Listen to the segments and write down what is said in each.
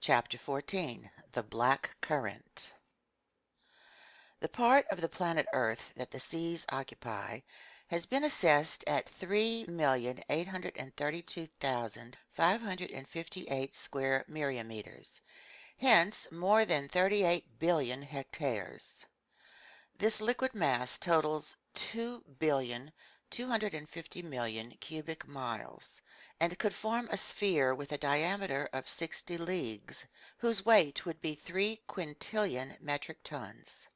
Chapter 14. The Black Current. The part of the planet Earth that the seas occupy has been assessed at 3,832,558 square myriameters, hence more than 38 billion hectares. This liquid mass totals 2,250,000,000 cubic miles, and could form a sphere with a diameter of 60 leagues, whose weight would be 3 quintillion metric tons.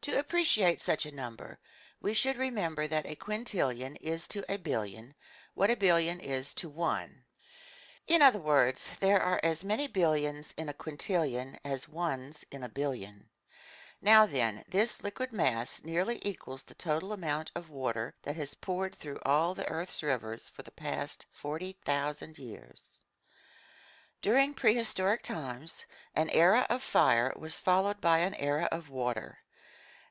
To appreciate such a number, we should remember that a quintillion is to a billion what a billion is to one. In other words, there are as many billions in a quintillion as ones in a billion. Now then, this liquid mass nearly equals the total amount of water that has poured through all the earth's rivers for the past 40,000 years. During prehistoric times, an era of fire was followed by an era of water.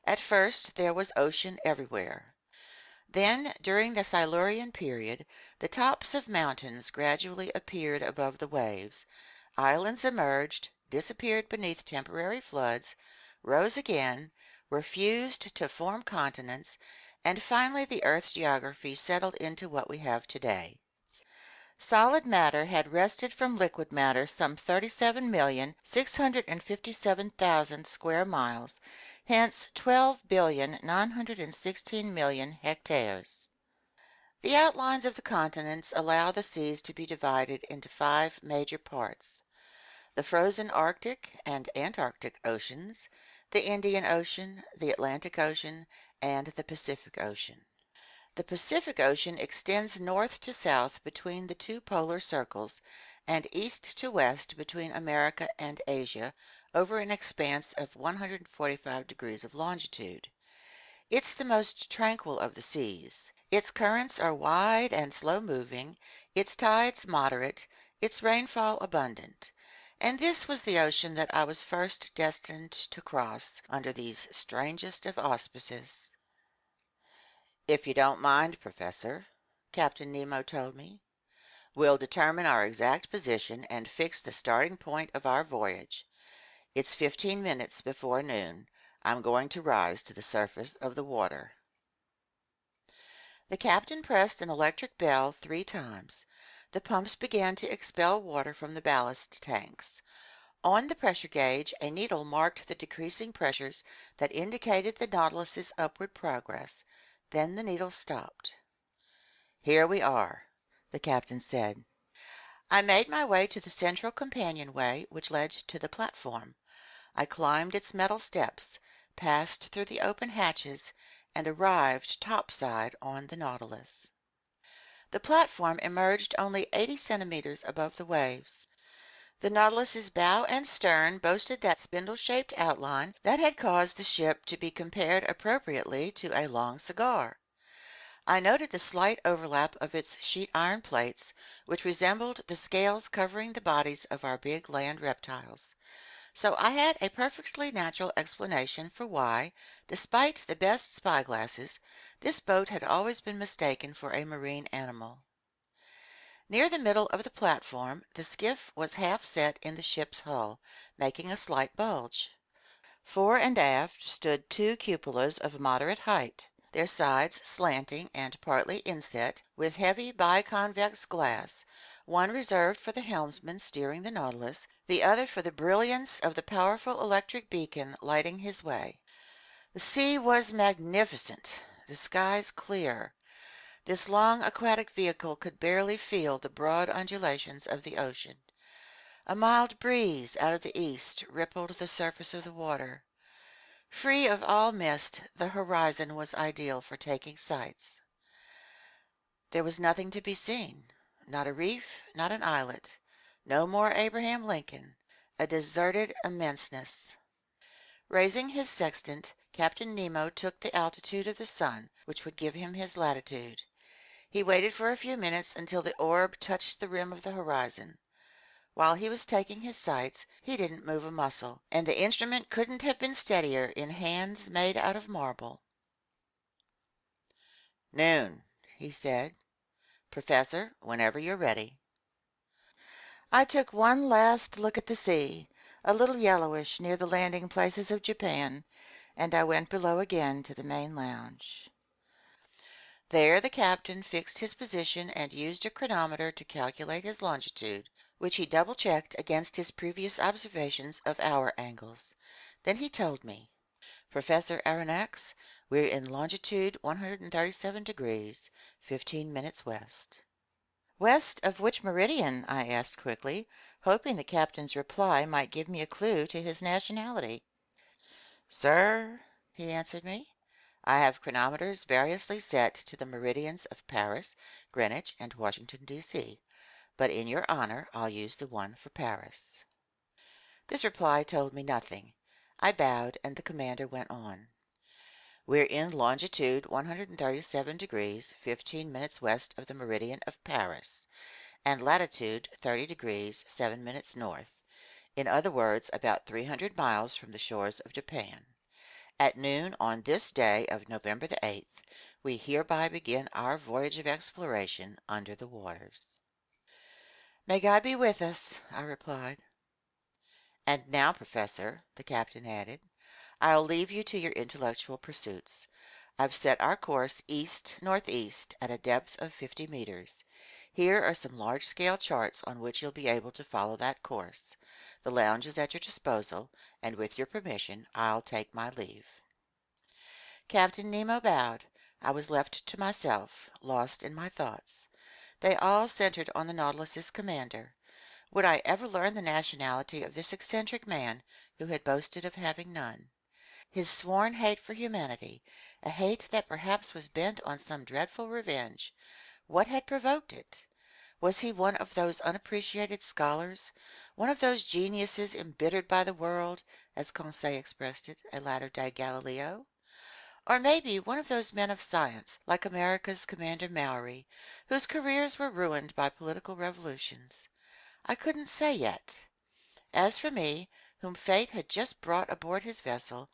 At first there was ocean everywhere. Then, during the Silurian period, the tops of mountains gradually appeared above the waves. Islands emerged, disappeared beneath temporary floods, rose again, were fused to form continents, and finally the Earth's geography settled into what we have today. Solid matter had wrested from liquid matter some 37,657,000 square miles, hence 12,916,000,000 hectares. The outlines of the continents allow the seas to be divided into 5 major parts: the frozen Arctic and Antarctic oceans, the Indian Ocean, the Atlantic Ocean, and the Pacific Ocean. The Pacific Ocean extends north to south between the 2 polar circles, and east to west between America and Asia, over an expanse of 145 degrees of longitude. It's the most tranquil of the seas. Its currents are wide and slow-moving, its tides moderate, its rainfall abundant. And this was the ocean that I was first destined to cross under these strangest of auspices. "If you don't mind, Professor," Captain Nemo told me, "we'll determine our exact position and fix the starting point of our voyage. It's 15 minutes before noon. I'm going to rise to the surface of the water." The captain pressed an electric bell 3 times. The pumps began to expel water from the ballast tanks. On the pressure gauge, a needle marked the decreasing pressures that indicated the Nautilus's upward progress. Then the needle stopped. "Here we are," the captain said. I made my way to the central companionway which led to the platform. I climbed its metal steps, passed through the open hatches, and arrived topside on the Nautilus. The platform emerged only 80 centimeters above the waves. The Nautilus's bow and stern boasted that spindle-shaped outline that had caused the ship to be compared appropriately to a long cigar. I noted the slight overlap of its sheet iron plates, which resembled the scales covering the bodies of our big land reptiles. So I had a perfectly natural explanation for why, despite the best spyglasses, this boat had always been mistaken for a marine animal. Near the middle of the platform, the skiff was half set in the ship's hull, making a slight bulge. Fore and aft stood 2 cupolas of moderate height, their sides slanting and partly inset with heavy biconvex glass, one reserved for the helmsman steering the Nautilus, the other for the brilliance of the powerful electric beacon lighting his way. The sea was magnificent, the skies clear. This long aquatic vehicle could barely feel the broad undulations of the ocean. A mild breeze out of the east rippled the surface of the water. Free of all mist, the horizon was ideal for taking sights. There was nothing to be seen, not a reef, not an islet, no more Abraham Lincoln, a deserted immenseness. Raising his sextant, Captain Nemo took the altitude of the sun, which would give him his latitude. He waited for a few minutes until the orb touched the rim of the horizon. While he was taking his sights, he didn't move a muscle, and the instrument couldn't have been steadier in hands made out of marble. "Noon," he said. "Professor, whenever you're ready." I took one last look at the sea, a little yellowish near the landing places of Japan, and I went below again to the main lounge. There the captain fixed his position and used a chronometer to calculate his longitude, which he double-checked against his previous observations of hour angles. Then he told me, "Professor Aronnax, we're in longitude 137 degrees, 15 minutes west." "West of which meridian?" I asked quickly, hoping the captain's reply might give me a clue to his nationality. "Sir," he answered me, "I have chronometers variously set to the meridians of Paris, Greenwich, and Washington, D.C., but in your honor I'll use the one for Paris." This reply told me nothing. I bowed, and the commander went on. "We're in longitude 137 degrees, 15 minutes west of the meridian of Paris, and latitude 30 degrees, 7 minutes north, in other words, about 300 miles from the shores of Japan. At noon on this day of November the 8th, we hereby begin our voyage of exploration under the waters." "May God be with us," I replied. "And now, Professor," the captain added, "I'll leave you to your intellectual pursuits. I've set our course east-northeast at a depth of 50 meters. Here are some large-scale charts on which you'll be able to follow that course. The lounge is at your disposal, and with your permission, I'll take my leave." Captain Nemo bowed. I was left to myself, lost in my thoughts. They all centered on the Nautilus's commander. Would I ever learn the nationality of this eccentric man who had boasted of having none? His sworn hate for humanity, a hate that perhaps was bent on some dreadful revenge, what had provoked it? Was he one of those unappreciated scholars, one of those geniuses embittered by the world, as Conseil expressed it, a latter-day Galileo? Or maybe one of those men of science, like America's Commander Maury, whose careers were ruined by political revolutions? I couldn't say yet. As for me, whom fate had just brought aboard his vessel,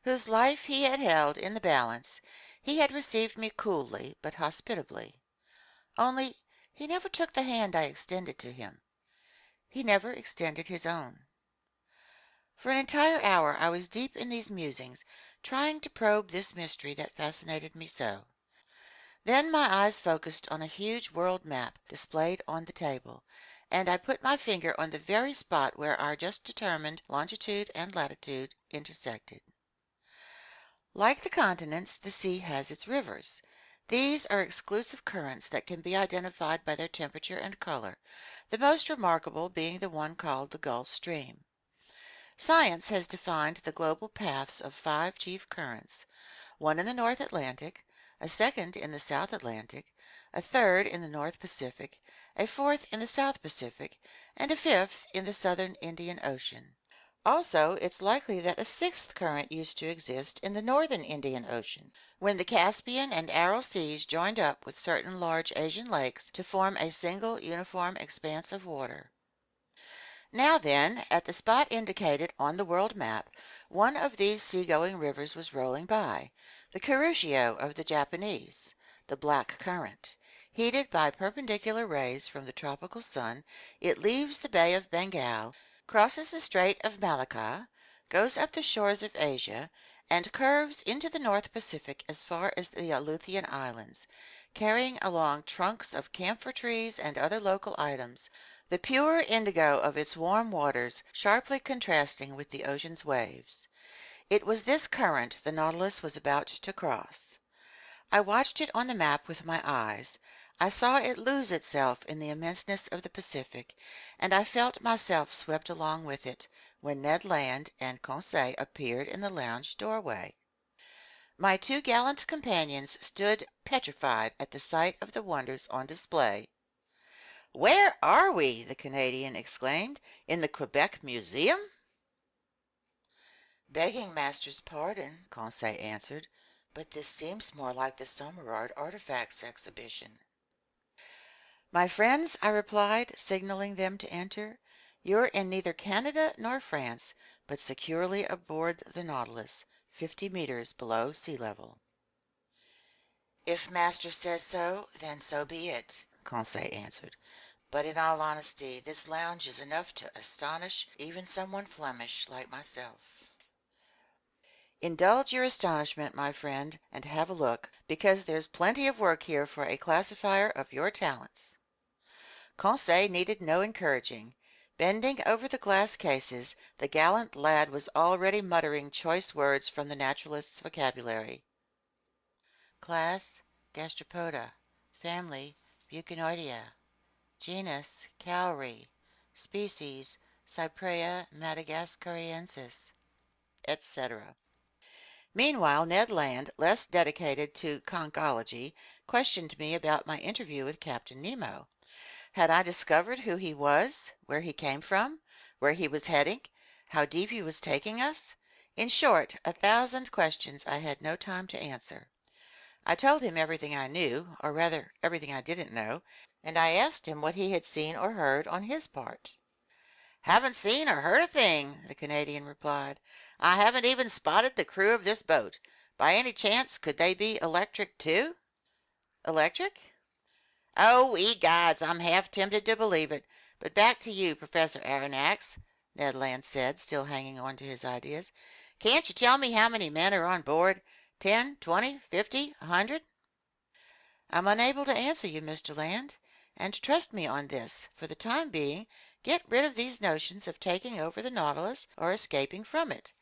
whose life he had held in the balance, he had received me coolly but hospitably. Only he never took the hand I extended to him. He never extended his own. For an entire hour I was deep in these musings, trying to probe this mystery that fascinated me so. Then my eyes focused on a huge world map displayed on the table, and I put my finger on the very spot where our just determined longitude and latitude intersected. Like the continents, the sea has its rivers. These are exclusive currents that can be identified by their temperature and color, the most remarkable being the one called the Gulf Stream. Science has defined the global paths of 5 chief currents, one in the North Atlantic, a second in the South Atlantic, a third in the North Pacific, a fourth in the South Pacific, and a fifth in the Southern Indian Ocean. Also, it's likely that a sixth current used to exist in the Northern Indian Ocean, when the Caspian and Aral Seas joined up with certain large Asian lakes to form a single uniform expanse of water. Now then, at the spot indicated on the world map, one of these sea-going rivers was rolling by, the Kuroshio of the Japanese, the Black Current. Heated by perpendicular rays from the tropical sun, it leaves the Bay of Bengal, crosses the Strait of Malacca, goes up the shores of Asia, and curves into the North Pacific as far as the Aleutian Islands, carrying along trunks of camphor trees and other local items, the pure indigo of its warm waters sharply contrasting with the ocean's waves. It was this current the Nautilus was about to cross. I watched it on the map with my eyes. I saw it lose itself in the immenseness of the Pacific, and I felt myself swept along with it, when Ned Land and Conseil appeared in the lounge doorway. My 2 gallant companions stood petrified at the sight of the wonders on display. "Where are we?" the Canadian exclaimed. "In the Quebec Museum?" "Begging master's pardon," Conseil answered, "but this seems more like the Sommerard Artifacts exhibition." "My friends," I replied, signaling them to enter, "you're in neither Canada nor France, but securely aboard the Nautilus, 50 meters below sea level." "If master says so, then so be it," Conseil answered. But in all honesty, this lounge is enough to astonish even someone Flemish like myself. Indulge your astonishment, my friend, and have a look, because there's plenty of work here for a classifier of your talents. Conseil needed no encouraging. Bending over the glass cases, the gallant lad was already muttering choice words from the naturalist's vocabulary. Class, Gastropoda. Family, Bucinoidea. Genus, Cowrie. Species, Cyprea madagascariensis, etc. Meanwhile, Ned Land, less dedicated to conchology, questioned me about my interview with Captain Nemo. Had I discovered who he was, where he came from, where he was heading, how deep he was taking us? In short, 1,000 questions I had no time to answer. I told him everything I knew, or rather everything I didn't know, and I asked him what he had seen or heard on his part. "Haven't seen or heard a thing," the Canadian replied. "I haven't even spotted the crew of this boat. By any chance, could they be electric too?" "Electric?" "Oh, egods, I'm half tempted to believe it. But back to you, Professor Aronnax," Ned Land said, still hanging on to his ideas. "Can't you tell me how many men are on board? 10, 20, 50, 100?" "I'm unable to answer you, Mr. Land. And trust me on this, for the time being, get rid of these notions of taking over the Nautilus or escaping from it.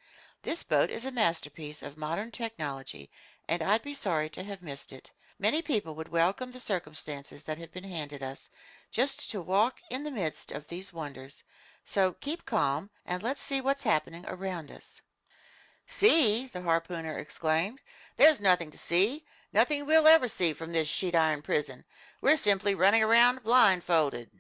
This boat is a masterpiece of modern technology, and I'd be sorry to have missed it. Many people would welcome the circumstances that have been handed us, just to walk in the midst of these wonders. So keep calm, and let's see what's happening around us." "See!" the harpooner exclaimed. "There's nothing to see, nothing we'll ever see from this sheet-iron prison. We're simply running around blindfolded."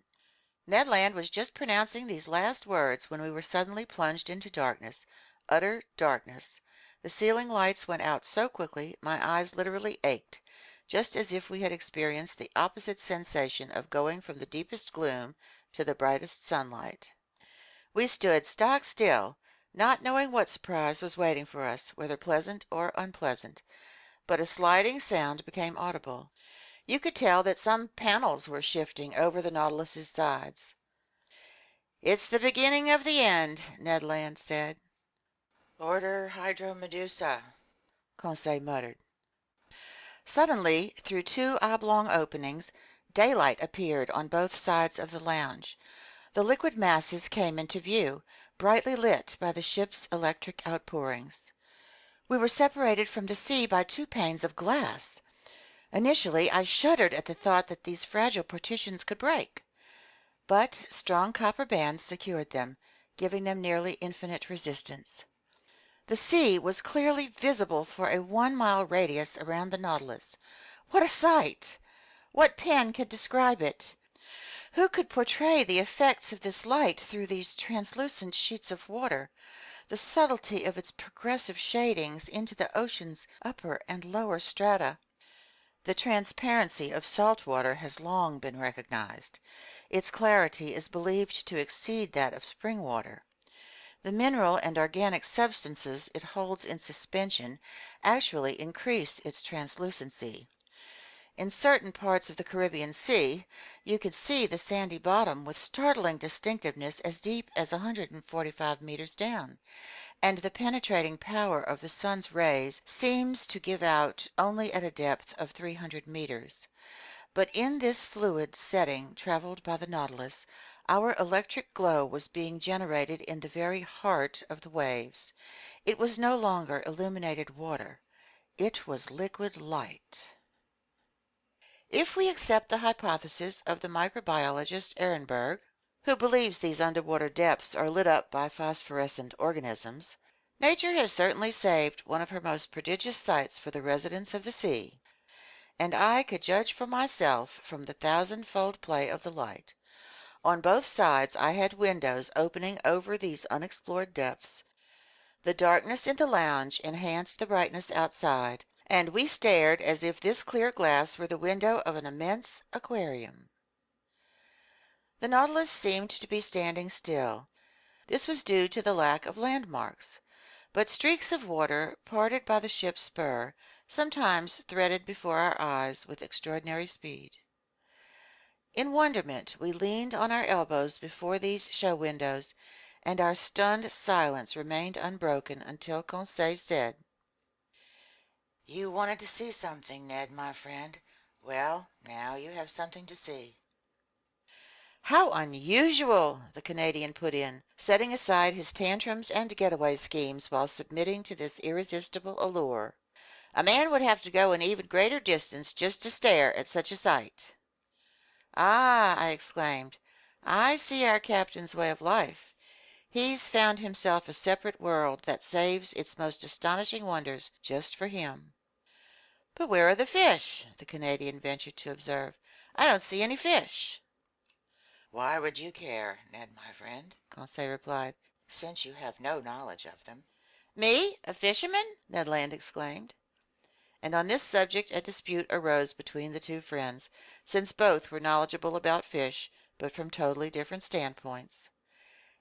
Ned Land was just pronouncing these last words when we were suddenly plunged into darkness, utter darkness. The ceiling lights went out so quickly my eyes literally ached, just as if we had experienced the opposite sensation of going from the deepest gloom to the brightest sunlight. We stood stock still, not knowing what surprise was waiting for us, whether pleasant or unpleasant. But a sliding sound became audible. You could tell that some panels were shifting over the Nautilus's sides. "It's the beginning of the end," Ned Land said. "Order Hydromedusa," Conseil muttered. Suddenly, through two oblong openings, daylight appeared on both sides of the lounge. The liquid masses came into view, brightly lit by the ship's electric outpourings. We were separated from the sea by two panes of glass. Initially, I shuddered at the thought that these fragile partitions could break. But strong copper bands secured them, giving them nearly infinite resistance. The sea was clearly visible for a 1-mile radius around the Nautilus. What a sight! What pen could describe it? Who could portray the effects of this light through these translucent sheets of water, the subtlety of its progressive shadings into the ocean's upper and lower strata? The transparency of salt water has long been recognized. Its clarity is believed to exceed that of spring water. The mineral and organic substances it holds in suspension actually increase its translucency. In certain parts of the Caribbean Sea, you could see the sandy bottom with startling distinctiveness as deep as 145 meters down, and the penetrating power of the sun's rays seems to give out only at a depth of 300 meters. But in this fluid setting traveled by the Nautilus, our electric glow was being generated in the very heart of the waves. It was no longer illuminated water. It was liquid light. If we accept the hypothesis of the microbiologist Ehrenberg, who believes these underwater depths are lit up by phosphorescent organisms, Nature has certainly saved one of her most prodigious sights for the residents of the sea. And I could judge for myself from the thousand-fold play of the light. On both sides I had windows opening over these unexplored depths. The darkness in the lounge enhanced the brightness outside, and we stared as if this clear glass were the window of an immense aquarium. The Nautilus seemed to be standing still. This was due to the lack of landmarks. But streaks of water, parted by the ship's spur, sometimes threaded before our eyes with extraordinary speed. In wonderment, we leaned on our elbows before these show windows, and our stunned silence remained unbroken until Conseil said, "You wanted to see something, Ned, my friend. Well, now you have something to see." "How unusual!" the Canadian put in, setting aside his tantrums and getaway schemes while submitting to this irresistible allure. "A man would have to go an even greater distance just to stare at such a sight." "Ah!" I exclaimed, "I see our captain's way of life. He's found himself a separate world that saves its most astonishing wonders just for him." "But where are the fish?" the Canadian ventured to observe. "I don't see any fish." "Why would you care, Ned, my friend?" Conseil replied, "since you have no knowledge of them." "Me, a fisherman?" Ned Land exclaimed. And on this subject a dispute arose between the two friends, since both were knowledgeable about fish, but from totally different standpoints.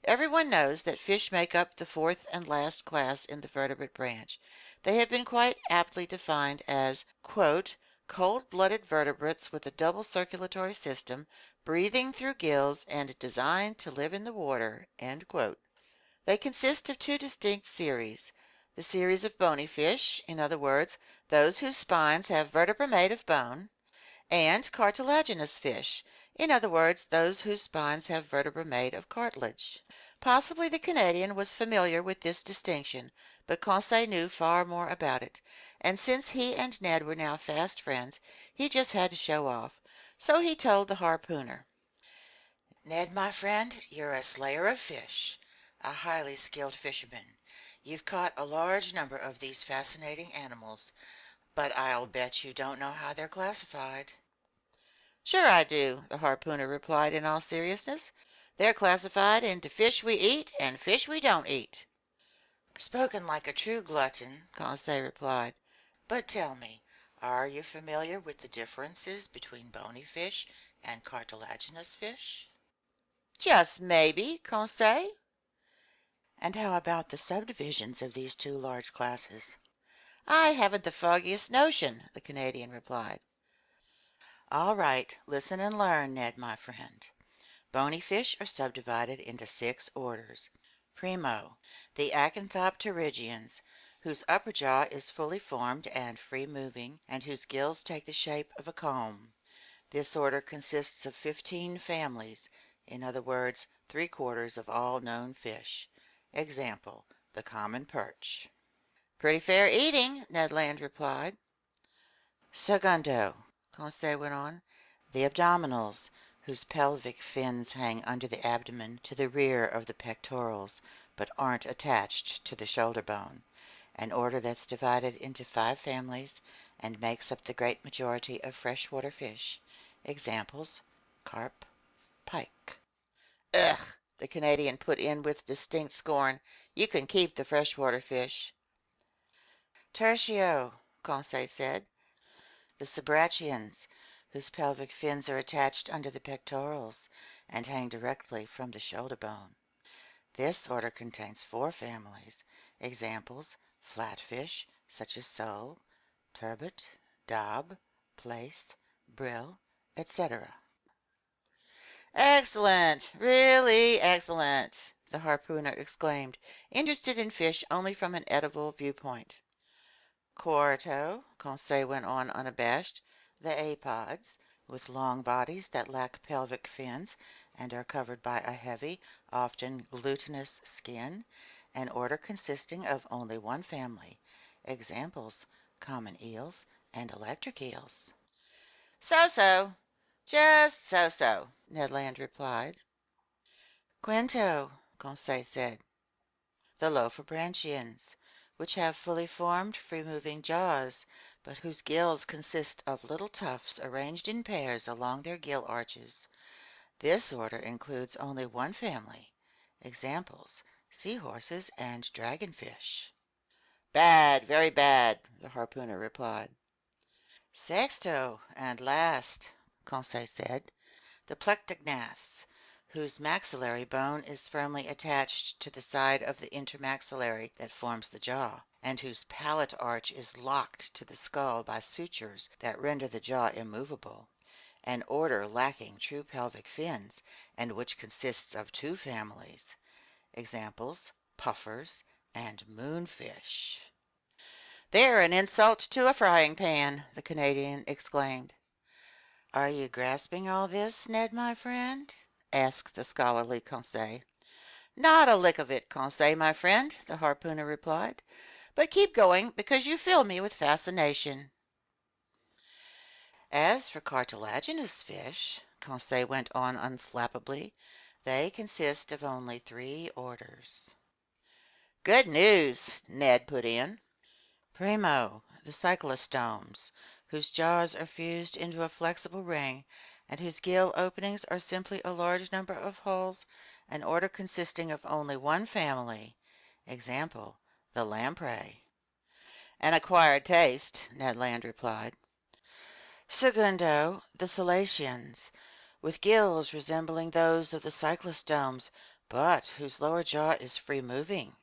Everyone knows that fish make up the fourth and last class in the vertebrate branch. They have been quite aptly defined as, "cold-blooded vertebrates with a double circulatory system, breathing through gills, and designed to live in the water." They consist of two distinct series: the series of bony fish, in other words, those whose spines have vertebra made of bone, and cartilaginous fish, in other words, those whose spines have vertebra made of cartilage. Possibly the Canadian was familiar with this distinction, but Conseil knew far more about it, and since he and Ned were now fast friends, he just had to show off. So he told the harpooner, "Ned, my friend, you're a slayer of fish, a highly skilled fisherman. You've caught a large number of these fascinating animals, but I'll bet you don't know how they're classified." "Sure I do," the harpooner replied in all seriousness. "They're classified into fish we eat and fish we don't eat." "Spoken like a true glutton," Conseil replied. "But tell me, are you familiar with the differences between bony fish and cartilaginous fish?" "Just maybe, Conseil." "And how about the subdivisions of these two large classes?" "I haven't the foggiest notion," the Canadian replied. "All right, listen and learn, Ned, my friend. Bony fish are subdivided into 6 orders. Primo, the acanthopterygians, whose upper jaw is fully formed and free-moving, and whose gills take the shape of a comb. This order consists of 15 families, in other words, 3/4 of all known fish. Example, the common perch." "Pretty fair eating," Ned Land replied. "Segundo," Conseil went on, "the abdominals, whose pelvic fins hang under the abdomen to the rear of the pectorals, but aren't attached to the shoulder bone. An order that's divided into 5 families and makes up the great majority of freshwater fish. Examples, carp, pike." "Ugh!" the Canadian put in with distinct scorn. "You can keep the freshwater fish." "Tertio," Conseil said, "the Sabrachians, whose pelvic fins are attached under the pectorals and hang directly from the shoulder bone. This order contains 4 families. Examples, flatfish, such as sole, turbot, daub, plaice, brill, etc." "Excellent! Really excellent!" the harpooner exclaimed, interested in fish only from an edible viewpoint. "Quarto," Conseil went on unabashed, "the apods, with long bodies that lack pelvic fins and are covered by a heavy, often glutinous skin, an order consisting of only 1 family. Examples, common eels and electric eels." "So-so, just so-so," Ned Land replied. "Quinto," Conseil said, "the Lophobranchians, which have fully formed, free-moving jaws, but whose gills consist of little tufts arranged in pairs along their gill arches. This order includes only 1 family. Examples, seahorses and dragonfish." "Bad, very bad," the harpooner replied. "Sexto, and last," Conseil said, "the plectognaths, whose maxillary bone is firmly attached to the side of the intermaxillary that forms the jaw, and whose palate arch is locked to the skull by sutures that render the jaw immovable. an order lacking true pelvic fins, and which consists of two families. Examples, puffers and moonfish. "They're an insult to a frying pan," the Canadian exclaimed. "Are you grasping all this, Ned, my friend?" asked the scholarly Conseil. "Not a lick of it, Conseil, my friend," the harpooner replied. "But keep going, because you fill me with fascination." "As for cartilaginous fish," Conseil went on unflappably, "they consist of only three orders." "Good news," Ned put in. Primo, the cyclostomes, whose jaws are fused into a flexible ring and whose gill openings are simply a large number of holes, an order consisting of only one family. Example, the lamprey. "An acquired taste," Ned Land replied. Segundo, the cetaceans, with gills resembling those of the cyclostomes, but whose lower jaw is free-moving.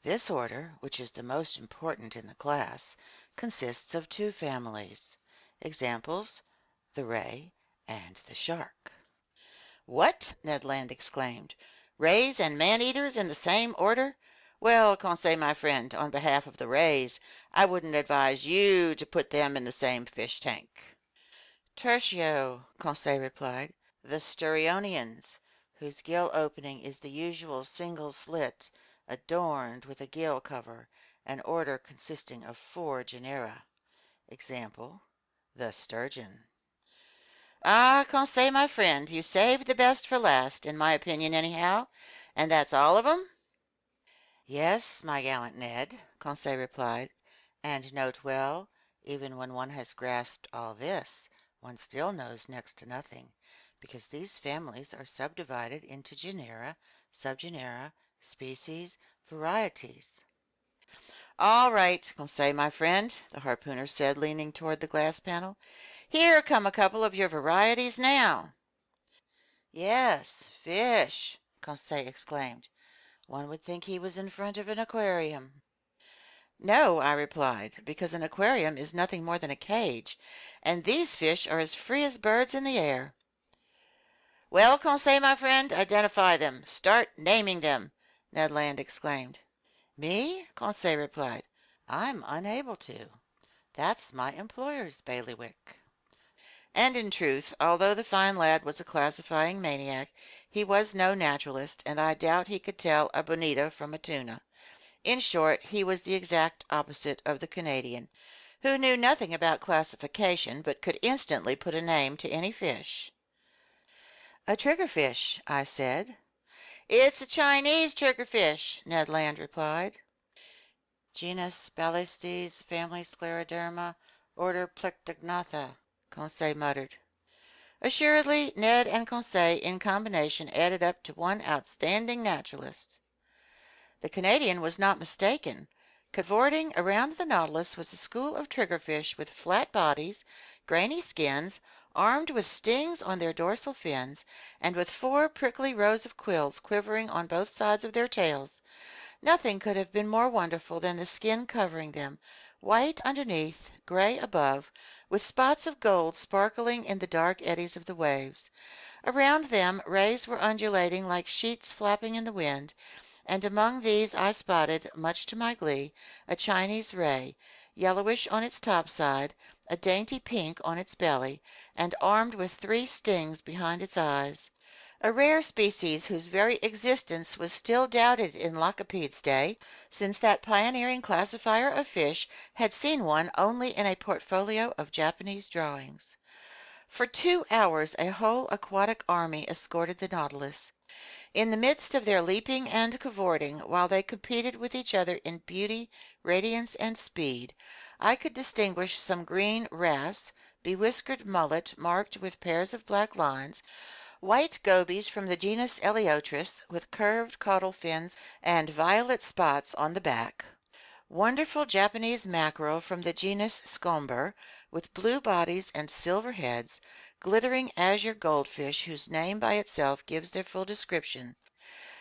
This order, which is the most important in the class, consists of two families. Examples, the ray and the shark. "What!" Ned Land exclaimed. "Rays and man-eaters in the same order? Well, Conseil, my friend, on behalf of the rays, I wouldn't advise you to put them in the same fish tank." "Tertio," Conseil replied, "the sturionians, whose gill opening is the usual single slit, adorned with a gill cover, an order consisting of four genera. Example, the sturgeon." "Ah, Conseil, my friend, you saved the best for last, in my opinion, anyhow. And that's all of 'em?" "Yes, my gallant Ned," Conseil replied, "and note well, even when one has grasped all this, one still knows next to nothing, because these families are subdivided into genera, subgenera, species, varieties." "All right, Conseil, my friend," the harpooner said, leaning toward the glass panel. "Here come a couple of your varieties now." "Yes, fish!" Conseil exclaimed. "One would think he was in front of an aquarium." "No," I replied, "because an aquarium is nothing more than a cage, and these fish are as free as birds in the air." "Well, Conseil, my friend, identify them. Start naming them," Ned Land exclaimed. "Me?" Conseil replied. "I'm unable to. That's my employer's bailiwick." And in truth, although the fine lad was a classifying maniac, he was no naturalist, and I doubt he could tell a bonita from a tuna. In short, he was the exact opposite of the Canadian, who knew nothing about classification, but could instantly put a name to any fish. "A triggerfish," I said. "It's a Chinese triggerfish," Ned Land replied. "Genus Balistes, family Scleroderma, order Plectognatha," Conseil muttered. Assuredly, Ned and Conseil in combination added up to one outstanding naturalist. The Canadian was not mistaken. Cavorting around the Nautilus was a school of triggerfish with flat bodies, grainy skins, armed with stings on their dorsal fins, and with four prickly rows of quills quivering on both sides of their tails. Nothing could have been more wonderful than the skin covering them, white underneath, gray above, with spots of gold sparkling in the dark eddies of the waves. Around them rays were undulating like sheets flapping in the wind, and among these I spotted, much to my glee, a Chinese ray, yellowish on its topside, a dainty pink on its belly, and armed with three stings behind its eyes. A rare species whose very existence was still doubted in Lacapede's day, since that pioneering classifier of fish had seen one only in a portfolio of Japanese drawings. For 2 hours a whole aquatic army escorted the Nautilus. In the midst of their leaping and cavorting, while they competed with each other in beauty, radiance, and speed, I could distinguish some green wrasse, bewhiskered mullet marked with pairs of black lines, white gobies from the genus Eleotris with curved caudal fins and violet spots on the back, wonderful Japanese mackerel from the genus Scomber with blue bodies and silver heads, glittering azure goldfish whose name by itself gives their full description,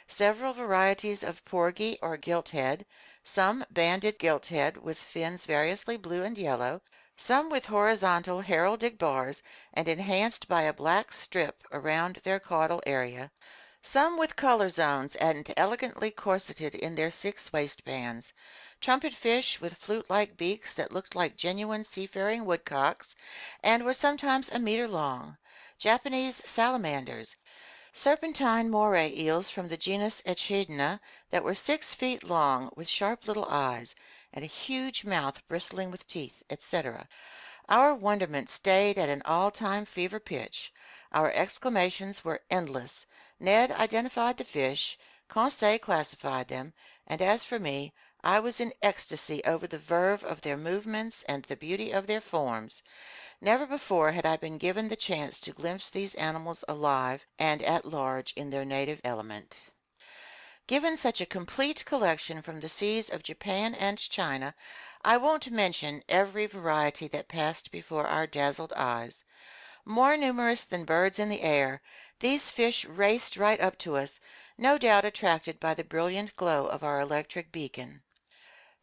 several varieties of porgy or gilthead, some banded gilthead with fins variously blue and yellow, some with horizontal heraldic bars and enhanced by a black strip around their caudal area, some with color zones and elegantly corseted in their 6 waistbands, trumpetfish with flute-like beaks that looked like genuine seafaring woodcocks and were sometimes a meter long, Japanese salamanders, serpentine moray eels from the genus Echidna that were 6 feet long with sharp little eyes and a huge mouth bristling with teeth, etc. Our wonderment stayed at an all-time fever pitch. Our exclamations were endless. Ned identified the fish, Conseil classified them, and as for me, I was in ecstasy over the verve of their movements and the beauty of their forms. Never before had I been given the chance to glimpse these animals alive and at large in their native element. Given such a complete collection from the seas of Japan and China, I won't mention every variety that passed before our dazzled eyes. More numerous than birds in the air, these fish raced right up to us, no doubt attracted by the brilliant glow of our electric beacon.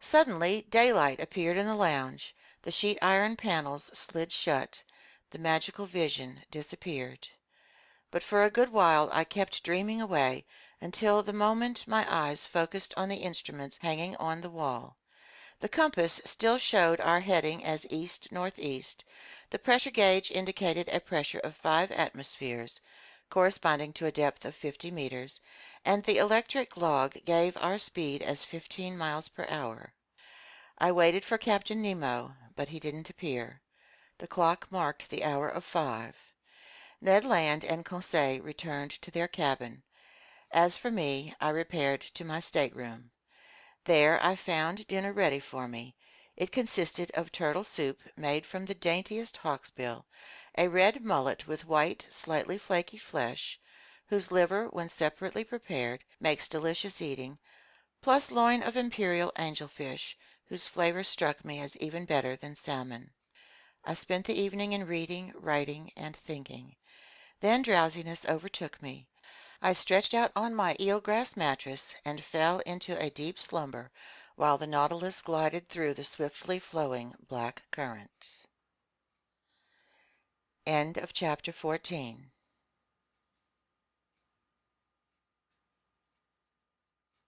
Suddenly daylight appeared in the lounge. The sheet iron panels slid shut. The magical vision disappeared. But for a good while I kept dreaming away until the moment my eyes focused on the instruments hanging on the wall. The compass still showed our heading as east-northeast. The pressure gauge indicated a pressure of 5 atmospheres, corresponding to a depth of 50 meters, and the electric log gave our speed as 15 miles per hour. I waited for Captain Nemo, but he didn't appear. The clock marked the hour of 5. Ned Land and Conseil returned to their cabin. As for me, I repaired to my stateroom. There I found dinner ready for me. It consisted of turtle soup made from the daintiest hawksbill, a red mullet with white, slightly flaky flesh, whose liver, when separately prepared, makes delicious eating, plus loin of imperial angelfish, whose flavor struck me as even better than salmon. I spent the evening in reading, writing, and thinking. Then drowsiness overtook me. I stretched out on my eelgrass mattress and fell into a deep slumber while the Nautilus glided through the swiftly flowing black current. End of chapter 14.